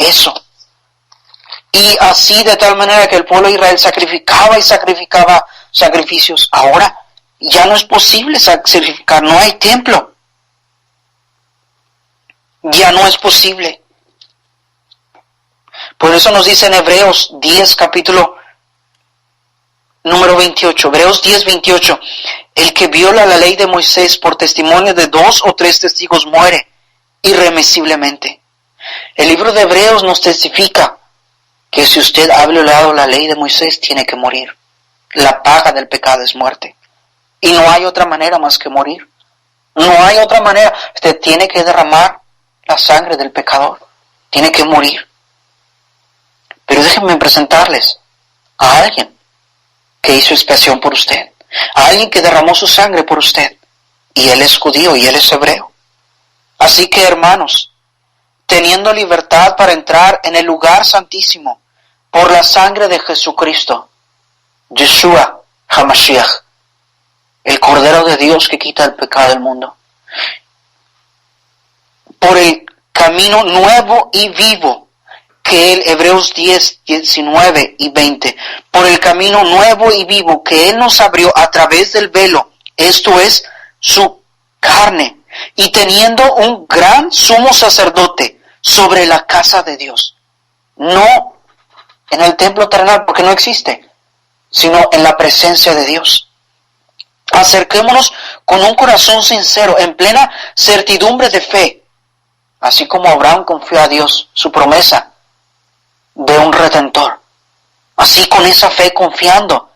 eso. Y así de tal manera que el pueblo de Israel sacrificaba y sacrificaba sacrificios. Ahora ya no es posible sacrificar, no hay templo. Ya no es posible. Por eso nos dice en Hebreos 10, capítulo número 28, Hebreos 10, 28, el que viola la ley de Moisés por testimonio de 2 o 3 testigos muere irremisiblemente. El libro de Hebreos nos testifica que si usted ha violado la ley de Moisés, tiene que morir. La paga del pecado es muerte. Y no hay otra manera más que morir. No hay otra manera. Usted tiene que derramar la sangre del pecador. Tiene que morir. Pero déjenme presentarles a alguien que hizo expiación por usted. A alguien que derramó su sangre por usted. Y él es judío y él es hebreo. Así que, hermanos, teniendo libertad para entrar en el lugar santísimo por la sangre de Jesucristo, Yeshua HaMashiach, el Cordero de Dios que quita el pecado del mundo, por el camino nuevo y vivo que Él, Hebreos 10, 19 y 20, por el camino nuevo y vivo que Él nos abrió a través del velo, esto es, su carne, y teniendo un gran sumo sacerdote sobre la casa de Dios, no en el templo terrenal porque no existe, sino en la presencia de Dios. Acerquémonos con un corazón sincero, en plena certidumbre de fe, así como Abraham confió a Dios su promesa de un redentor. Así con esa fe confiando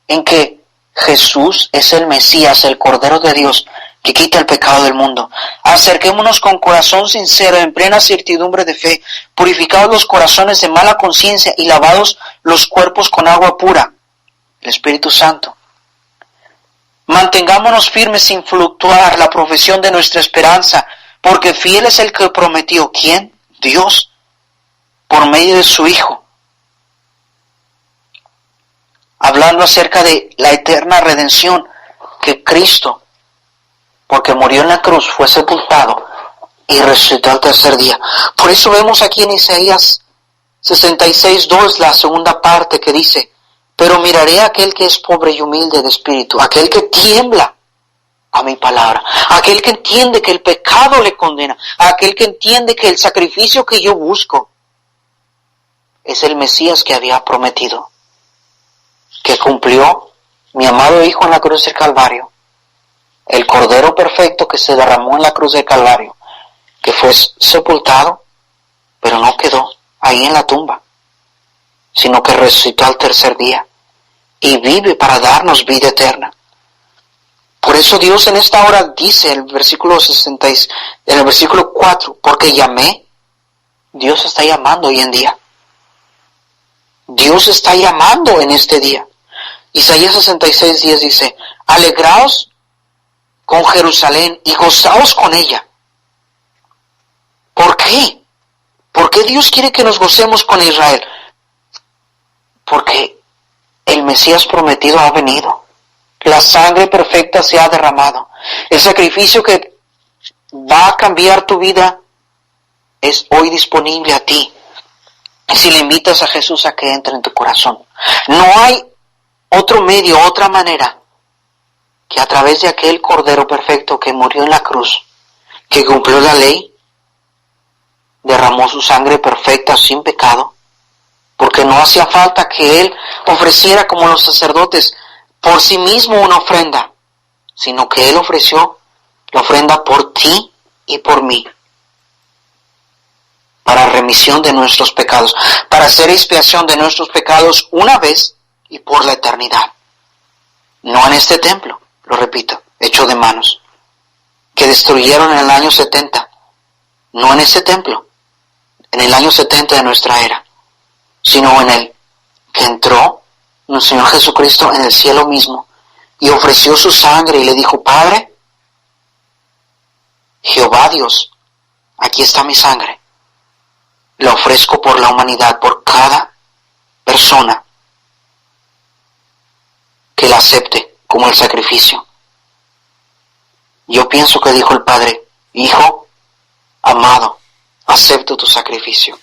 en que Jesús es el Mesías, el Cordero de Dios, que quita el pecado del mundo. Acerquémonos con corazón sincero, en plena certidumbre de fe, purificados los corazones de mala conciencia y lavados los cuerpos con agua pura, el Espíritu Santo. Mantengámonos firmes sin fluctuar la profesión de nuestra esperanza, porque fiel es el que prometió. ¿Quién? Dios, por medio de su Hijo. Hablando acerca de la eterna redención que Cristo, porque murió en la cruz, fue sepultado y resucitó al tercer día. Por eso vemos aquí en Isaías 66:2 la segunda parte que dice: pero miraré a aquel que es pobre y humilde de espíritu, aquel que tiembla a mi palabra, aquel que entiende que el pecado le condena, aquel que entiende que el sacrificio que yo busco es el Mesías que había prometido, que cumplió mi amado Hijo en la cruz del Calvario, el Cordero perfecto que se derramó en la cruz del Calvario, que fue sepultado, pero no quedó ahí en la tumba, sino que resucitó al tercer día y vive para darnos vida eterna. Por eso Dios en esta hora dice en el versículo 4, porque llamé. Dios está llamando hoy en día. Dios está llamando en este día. Isaías 66:10 dice: alegraos con Jerusalén y gozaos con ella. ¿Por qué? ¿Por qué Dios quiere que nos gocemos con Israel? Porque el Mesías prometido ha venido. La sangre perfecta se ha derramado. El sacrificio que va a cambiar tu vida es hoy disponible a ti. Y si le invitas a Jesús a que entre en tu corazón, no hay otro medio, otra manera que a través de aquel Cordero perfecto que murió en la cruz, que cumplió la ley, derramó su sangre perfecta sin pecado, porque no hacía falta que Él ofreciera como los sacerdotes por sí mismo una ofrenda, sino que Él ofreció la ofrenda por ti y por mí, para remisión de nuestros pecados, para hacer expiación de nuestros pecados una vez y por la eternidad. No en este templo, lo repito, hecho de manos, que destruyeron en el año 70, no en ese templo, en el año 70 de nuestra era, sino en el que entró nuestro Señor Jesucristo en el cielo mismo y ofreció su sangre y le dijo: Padre, Jehová Dios, aquí está mi sangre, la ofrezco por la humanidad, por cada persona que la acepte como el sacrificio. Yo pienso que dijo el Padre: Hijo amado, acepto tu sacrificio.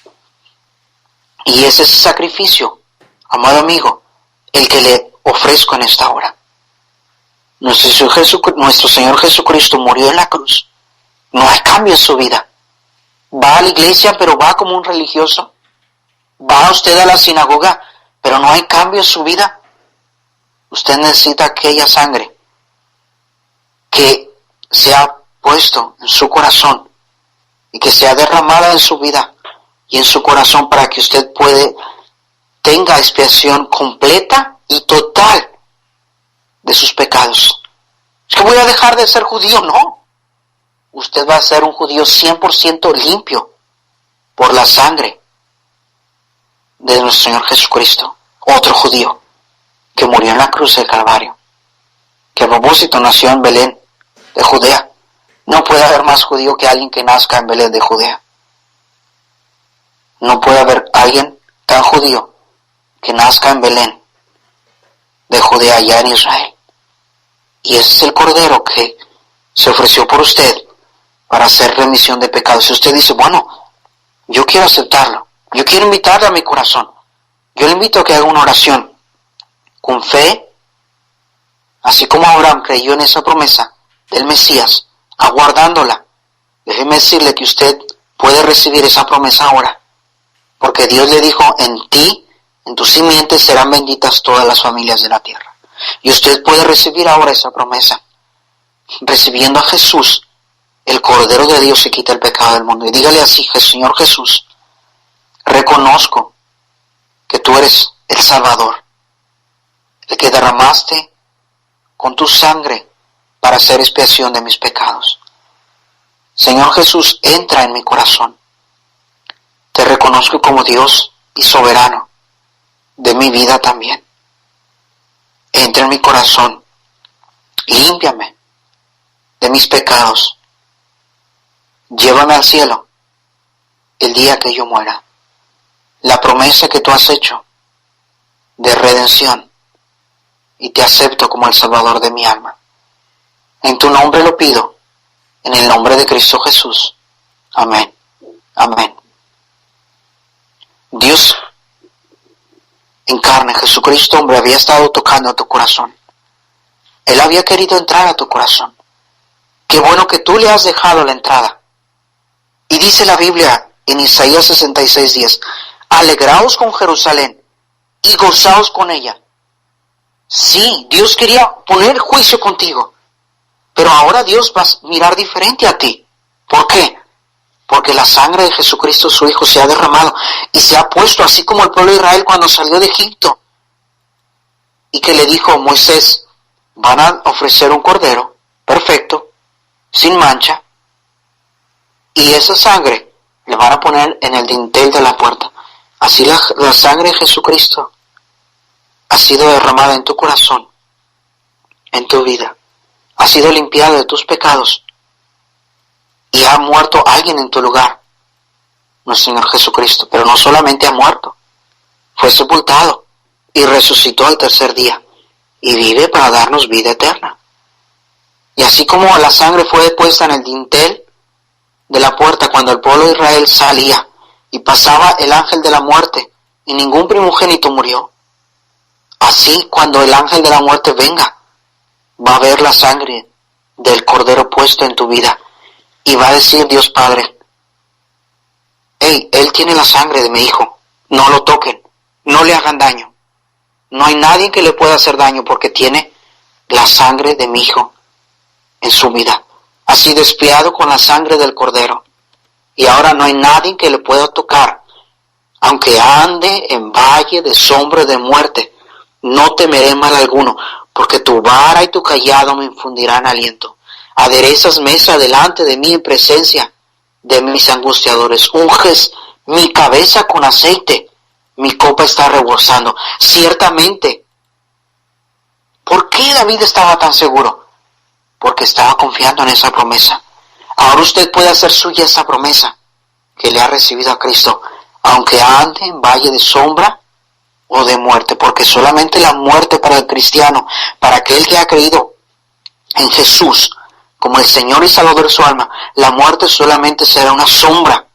Y es ese sacrificio, amado amigo, el que le ofrezco en esta hora. Nuestro Señor Jesucristo murió en la cruz. No hay cambio en su vida. Va a la iglesia, pero va como un religioso. Va usted a la sinagoga, pero no hay cambio en su vida. Usted necesita aquella sangre que se ha puesto en su corazón y que sea derramada en su vida y en su corazón para que usted tenga expiación completa y total de sus pecados. Es que voy a dejar de ser judío, no. Usted va a ser un judío 100% limpio por la sangre de nuestro Señor Jesucristo. Otro judío que murió en la cruz del Calvario, que a propósito nació en Belén de Judea. No puede haber más judío que alguien que nazca en Belén de Judea. No puede haber alguien tan judío que nazca en Belén de Judea, allá en Israel. Y ese es el Cordero que se ofreció por usted para hacer remisión de pecados. Si usted dice, bueno, yo quiero aceptarlo, yo quiero invitarle a mi corazón, yo le invito a que haga una oración con fe, así como Abraham creyó en esa promesa del Mesías, aguardándola. Déjeme decirle que usted puede recibir esa promesa ahora, porque Dios le dijo, en ti, en tu simiente serán benditas todas las familias de la tierra. Y usted puede recibir ahora esa promesa, recibiendo a Jesús, el Cordero de Dios que quita el pecado del mundo. Y dígale así, Señor Jesús, reconozco que tú eres el Salvador, el que derramaste con tu sangre para hacer expiación de mis pecados. Señor Jesús, entra en mi corazón. Te reconozco como Dios y soberano de mi vida también. Entra en mi corazón, límpiame de mis pecados. Llévame al cielo el día que yo muera. La promesa que tú has hecho de redención, y te acepto como el Salvador de mi alma. En tu nombre lo pido, en el nombre de Cristo Jesús. Amén. Amén. Dios en carne, Jesucristo hombre, había estado tocando a tu corazón. Él había querido entrar a tu corazón. Qué bueno que tú le has dejado la entrada. Y dice la Biblia en Isaías 66:10, alegraos con Jerusalén y gozaos con ella. Sí, Dios quería poner juicio contigo, pero ahora Dios va a mirar diferente a ti. ¿Por qué? Porque la sangre de Jesucristo su Hijo se ha derramado y se ha puesto, así como el pueblo de Israel cuando salió de Egipto, y que le dijo Moisés, van a ofrecer un cordero perfecto, sin mancha, y esa sangre le van a poner en el dintel de la puerta. Así la sangre de Jesucristo ha sido derramada en tu corazón, en tu vida. Ha sido limpiado de tus pecados y ha muerto alguien en tu lugar, nuestro Señor Jesucristo. Pero no solamente ha muerto, fue sepultado y resucitó al tercer día y vive para darnos vida eterna. Y así como la sangre fue puesta en el dintel de la puerta cuando el pueblo de Israel salía y pasaba el ángel de la muerte y ningún primogénito murió, así cuando el ángel de la muerte venga, va a ver la sangre del Cordero puesto en tu vida y va a decir Dios Padre, hey, él tiene la sangre de mi hijo, no lo toquen, no le hagan daño. No hay nadie que le pueda hacer daño porque tiene la sangre de mi hijo en su vida. Ha sido expiado con la sangre del Cordero y ahora no hay nadie que le pueda tocar. Aunque ande en valle de sombra de muerte, no temeré mal alguno, porque tu vara y tu cayado me infundirán aliento. Aderezas mesa delante de mí en presencia de mis angustiadores. Unges mi cabeza con aceite, mi copa está rebosando. Ciertamente, ¿por qué David estaba tan seguro? Porque estaba confiando en esa promesa. Ahora usted puede hacer suya esa promesa que le ha recibido a Cristo, aunque ande en valle de sombra o de muerte, porque solamente la muerte para el cristiano, para aquel que ha creído en Jesús como el Señor y Salvador de su alma, la muerte solamente será una sombra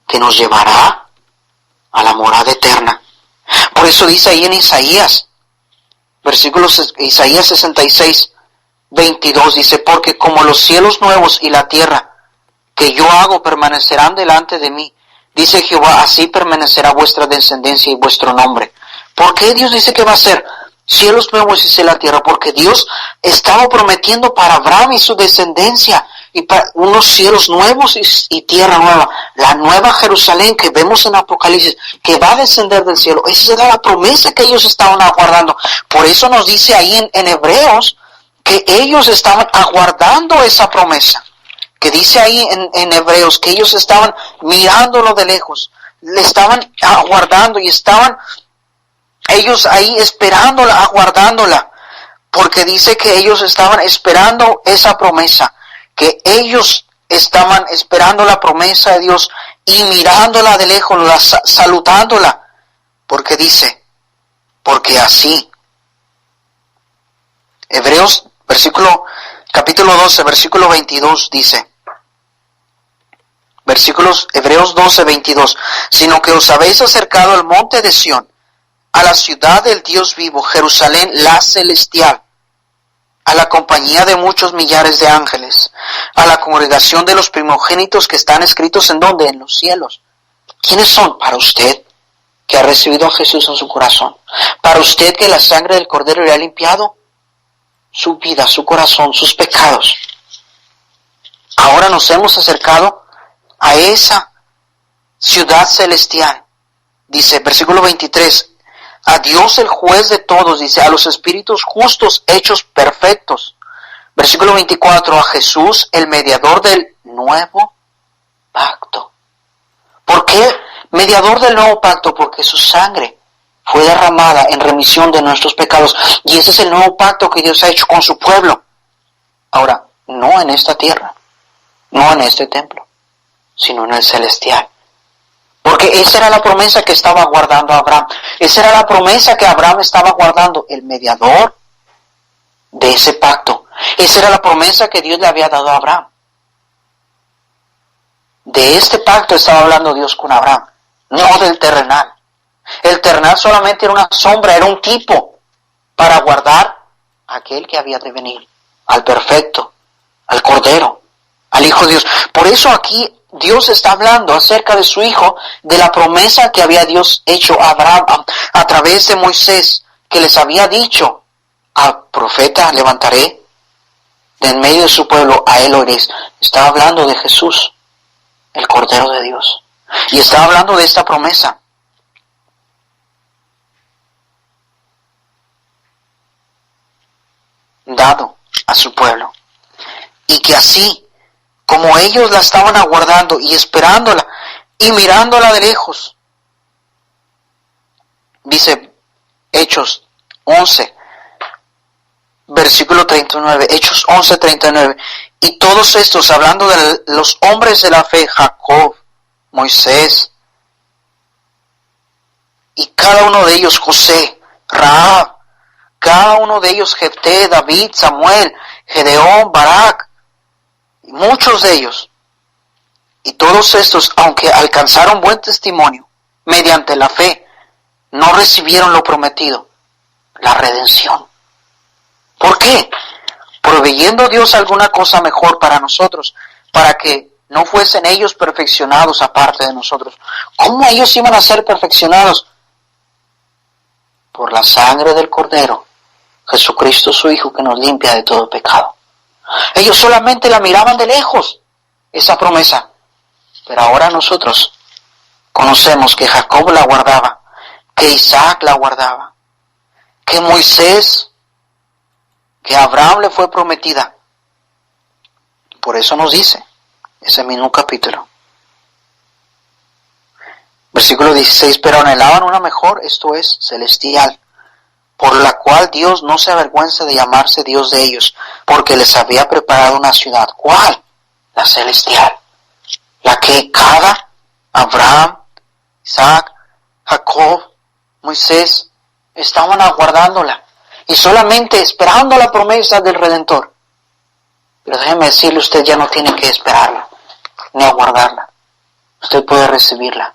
que nos llevará a la morada eterna. Por eso dice ahí en Isaías, Isaías 66, 22, dice, porque como los cielos nuevos y la tierra que yo hago permanecerán delante de mí, dice Jehová, así permanecerá vuestra descendencia y vuestro nombre. ¿Por qué Dios dice que va a ser cielos nuevos y la tierra? Porque Dios estaba prometiendo para Abraham y su descendencia y para unos cielos nuevos y tierra nueva, la nueva Jerusalén que vemos en Apocalipsis, que va a descender del cielo. Esa era la promesa que ellos estaban aguardando. Por eso nos dice ahí en Hebreos que ellos estaban aguardando esa promesa, que dice ahí en Hebreos que ellos estaban mirándolo de lejos, le estaban aguardando y estaban ellos ahí esperándola, aguardándola, porque dice que ellos estaban esperando esa promesa, que ellos estaban esperando la promesa de Dios y mirándola de lejos, saludándola, porque dice, porque así. Hebreos, capítulo 12, versículo 22 dice, Hebreos 12, 22, sino que os habéis acercado al monte de Sión, a la ciudad del Dios vivo, Jerusalén la celestial, a la compañía de muchos millares de ángeles, a la congregación de los primogénitos que están escritos ¿en dónde? En los cielos. ¿Quiénes son? Para usted, que ha recibido a Jesús en su corazón. Para usted, que la sangre del Cordero le ha limpiado su vida, su corazón, sus pecados. Ahora nos hemos acercado a esa ciudad celestial. Dice, versículo 23, a Dios el juez de todos, dice, a los espíritus justos hechos perfectos. Versículo 24, a Jesús el mediador del nuevo pacto. ¿Por qué mediador del nuevo pacto? Porque su sangre fue derramada en remisión de nuestros pecados. Y ese es el nuevo pacto que Dios ha hecho con su pueblo. Ahora, no en esta tierra, no en este templo, sino en el celestial. Porque esa era la promesa que estaba guardando Abraham. Esa era la promesa que Abraham estaba guardando, el mediador de ese pacto. Esa era la promesa que Dios le había dado a Abraham. De este pacto estaba hablando Dios con Abraham, no del terrenal. El terrenal solamente era una sombra, era un tipo para guardar a aquel que había de venir, al perfecto, al Cordero, al Hijo de Dios. Por eso aquí Dios está hablando acerca de su Hijo, de la promesa que había Dios hecho a Abraham a través de Moisés, que les había dicho, al profeta levantaré de en medio de su pueblo, a él oiréis. Estaba hablando de Jesús, el Cordero de Dios. Y estaba hablando de esta promesa. Dado a su pueblo. Y que así, como ellos la estaban aguardando y esperándola y mirándola de lejos, dice Hechos 11, versículo 39, Hechos 11, 39, y todos estos, hablando de los hombres de la fe, Jacob, Moisés, y cada uno de ellos, José, Rahab, cada uno de ellos, Jefté, David, Samuel, Gedeón, Barak, y muchos de ellos, y todos estos, aunque alcanzaron buen testimonio mediante la fe, no recibieron lo prometido, la redención. ¿Por qué? Proveyendo Dios alguna cosa mejor para nosotros, para que no fuesen ellos perfeccionados aparte de nosotros. ¿Cómo ellos iban a ser perfeccionados? Por la sangre del Cordero, Jesucristo su Hijo, que nos limpia de todo pecado. Ellos solamente la miraban de lejos, esa promesa. Pero ahora nosotros conocemos que Jacob la guardaba, que Isaac la guardaba, que Moisés, que a Abraham le fue prometida. Por eso nos dice ese mismo capítulo. Versículo 16, pero anhelaban una mejor, esto es, celestial, por la cual Dios no se avergüenza de llamarse Dios de ellos, porque les había preparado una ciudad. ¿Cuál? La celestial. La que cada Abraham, Isaac, Jacob, Moisés estaban aguardándola y solamente esperando la promesa del Redentor. Pero déjeme decirle, usted ya no tiene que esperarla ni aguardarla. Usted puede recibirla